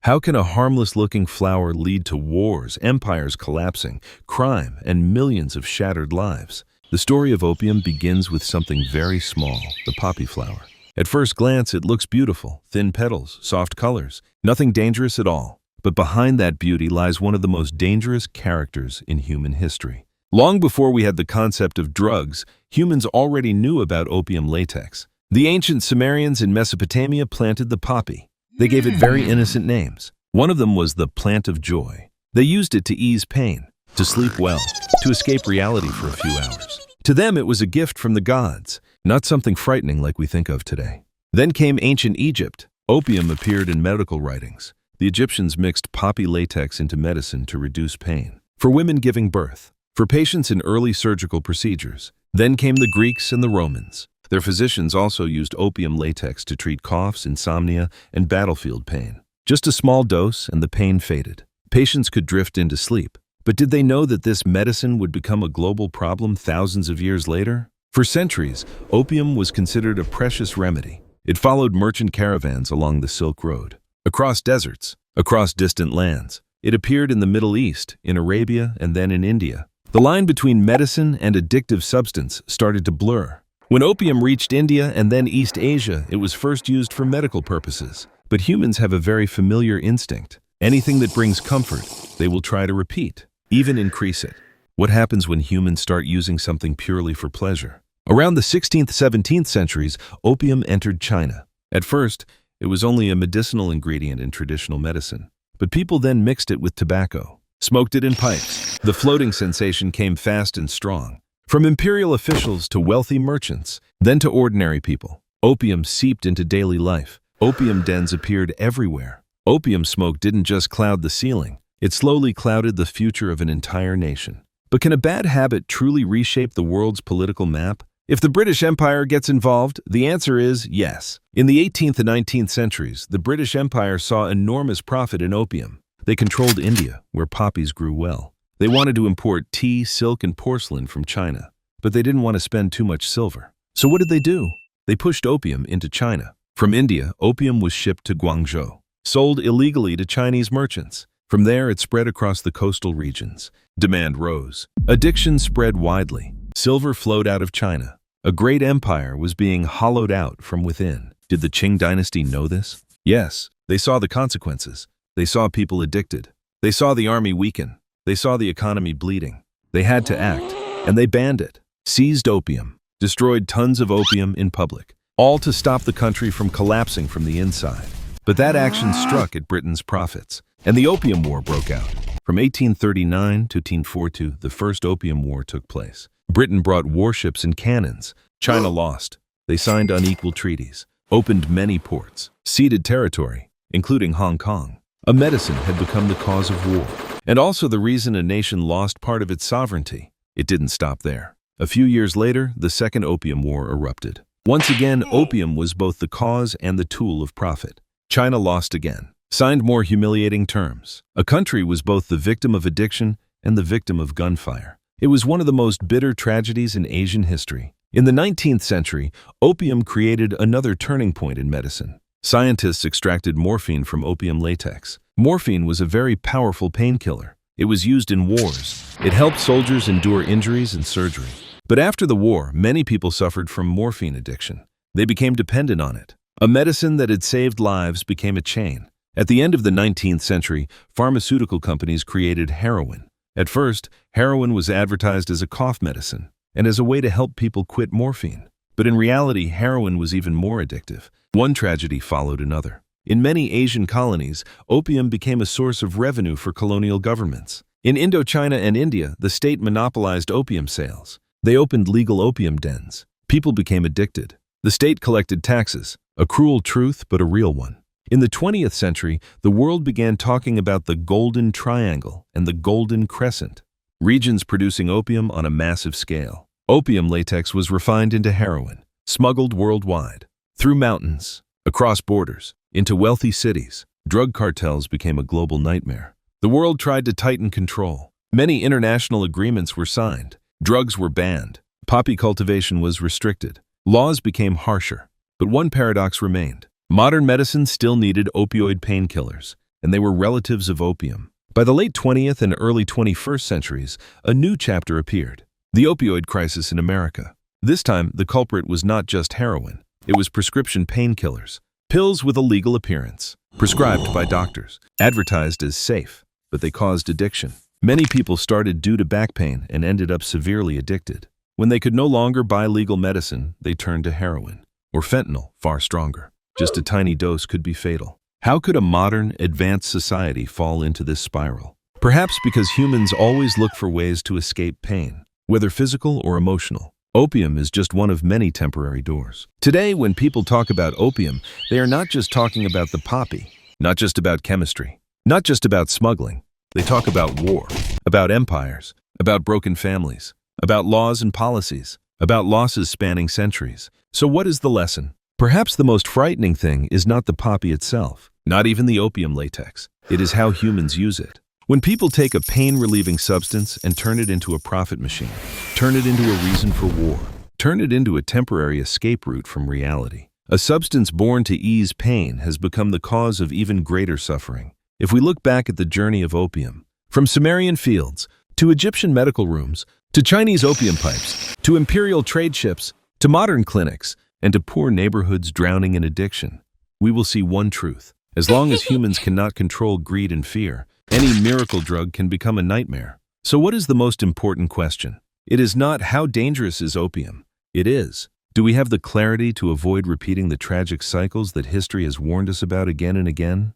How can a harmless-looking flower lead to wars, empires collapsing, crime, and millions of shattered lives? The story of opium begins with something very small, the poppy flower. At first glance, it looks beautiful, thin petals, soft colors, nothing dangerous at all. But behind that beauty lies one of the most dangerous characters in human history. Long before we had the concept of drugs, humans already knew about opium latex. The ancient Sumerians in Mesopotamia planted the poppy. They gave it very innocent names. One of them was the plant of joy. They used it to ease pain, to sleep well, to escape reality for a few hours. To them, it was a gift from the gods, not something frightening like we think of today. Then came ancient Egypt. Opium appeared in medical writings. The Egyptians mixed poppy latex into medicine to reduce pain. For women giving birth, for patients in early surgical procedures. Then came the Greeks and the Romans. Their physicians also used opium latex to treat coughs, insomnia, and battlefield pain. Just a small dose and the pain faded. Patients could drift into sleep. But did they know that this medicine would become a global problem thousands of years later? For centuries, opium was considered a precious remedy. It followed merchant caravans along the Silk Road, across deserts, across distant lands. It appeared in the Middle East, in Arabia, and then in India. The line between medicine and addictive substance started to blur. When opium reached India and then East Asia, it was first used for medical purposes. But humans have a very familiar instinct. Anything that brings comfort, they will try to repeat, even increase it. What happens when humans start using something purely for pleasure? Around the 16th, 17th centuries, opium entered China. At first, it was only a medicinal ingredient in traditional medicine. But people then mixed it with tobacco, smoked it in pipes. The floating sensation came fast and strong. From imperial officials to wealthy merchants, then to ordinary people, opium seeped into daily life. Opium dens appeared everywhere. Opium smoke didn't just cloud the ceiling, it slowly clouded the future of an entire nation. But can a bad habit truly reshape the world's political map? If the British Empire gets involved, the answer is yes. In the 18th and 19th centuries, the British Empire saw enormous profit in opium. They controlled India, where poppies grew well. They wanted to import tea, silk, and porcelain from China, but they didn't want to spend too much silver. So what did they do? They pushed opium into China. From India, opium was shipped to Guangzhou, sold illegally to Chinese merchants. From there, it spread across the coastal regions. Demand rose. Addiction spread widely. Silver flowed out of China. A great empire was being hollowed out from within. Did the Qing dynasty know this? Yes, they saw the consequences. They saw people addicted. They saw the army weaken. They saw the economy bleeding. They had to act, and they banned it, seized opium, destroyed tons of opium in public, all to stop the country from collapsing from the inside. But that action struck at Britain's profits, and the Opium War broke out. From 1839 to 1842, the First Opium War took place. Britain brought warships and cannons. China lost. They signed unequal treaties, opened many ports, ceded territory, including Hong Kong. A medicine had become the cause of war, and also the reason a nation lost part of its sovereignty. It didn't stop there. A few years later, the Second Opium War erupted. Once again, opium was both the cause and the tool of profit. China lost again, signed more humiliating terms. A country was both the victim of addiction and the victim of gunfire. It was one of the most bitter tragedies in Asian history. In the 19th century, opium created another turning point in medicine. Scientists extracted morphine from opium latex. Morphine was a very powerful painkiller. It was used in wars. It helped soldiers endure injuries and surgery. But after the war, many people suffered from morphine addiction. They became dependent on it. A medicine that had saved lives became a chain. At the end of the 19th century, pharmaceutical companies created heroin. At first, heroin was advertised as a cough medicine and as a way to help people quit morphine. But in reality, heroin was even more addictive. One tragedy followed another. In many Asian colonies, opium became a source of revenue for colonial governments. In Indochina and India, the state monopolized opium sales. They opened legal opium dens. People became addicted. The state collected taxes, a cruel truth but a real one. In the 20th century, the world began talking about the Golden Triangle and the Golden Crescent, regions producing opium on a massive scale. Opium latex was refined into heroin, smuggled worldwide, through mountains, across borders, into wealthy cities. Drug cartels became a global nightmare. The world tried to tighten control. Many international agreements were signed. Drugs were banned. Poppy cultivation was restricted. Laws became harsher. But one paradox remained. Modern medicine still needed opioid painkillers. and they were relatives of opium. By the late 20th and early 21st centuries, a new chapter appeared: the opioid crisis in America. This time, the culprit was not just heroin. It was prescription painkillers, pills with a legal appearance, prescribed by doctors, advertised as safe, but they caused addiction. Many people started due to back pain and ended up severely addicted. When they could no longer buy legal medicine, they turned to heroin, or fentanyl, far stronger. Just a tiny dose could be fatal. How could a modern, advanced society fall into this spiral? Perhaps because humans always look for ways to escape pain, whether physical or emotional. Opium is just one of many temporary doors. Today, when people talk about opium, they are not just talking about the poppy, not just about chemistry, not just about smuggling. They talk about war, about empires, about broken families, about laws and policies, about losses spanning centuries. So what is the lesson? Perhaps the most frightening thing is not the poppy itself, not even the opium latex. It is how humans use it. When people take a pain-relieving substance and turn it into a profit machine, turn it into a reason for war, turn it into a temporary escape route from reality. A substance born to ease pain has become the cause of even greater suffering. If we look back at the journey of opium, from Sumerian fields, to Egyptian medical rooms, to Chinese opium pipes, to imperial trade ships, to modern clinics, and to poor neighborhoods drowning in addiction, we will see one truth. As long as humans cannot control greed and fear, any miracle drug can become a nightmare. So what is the most important question? It is not how dangerous is opium. It is, do we have the clarity to avoid repeating the tragic cycles that history has warned us about again and again?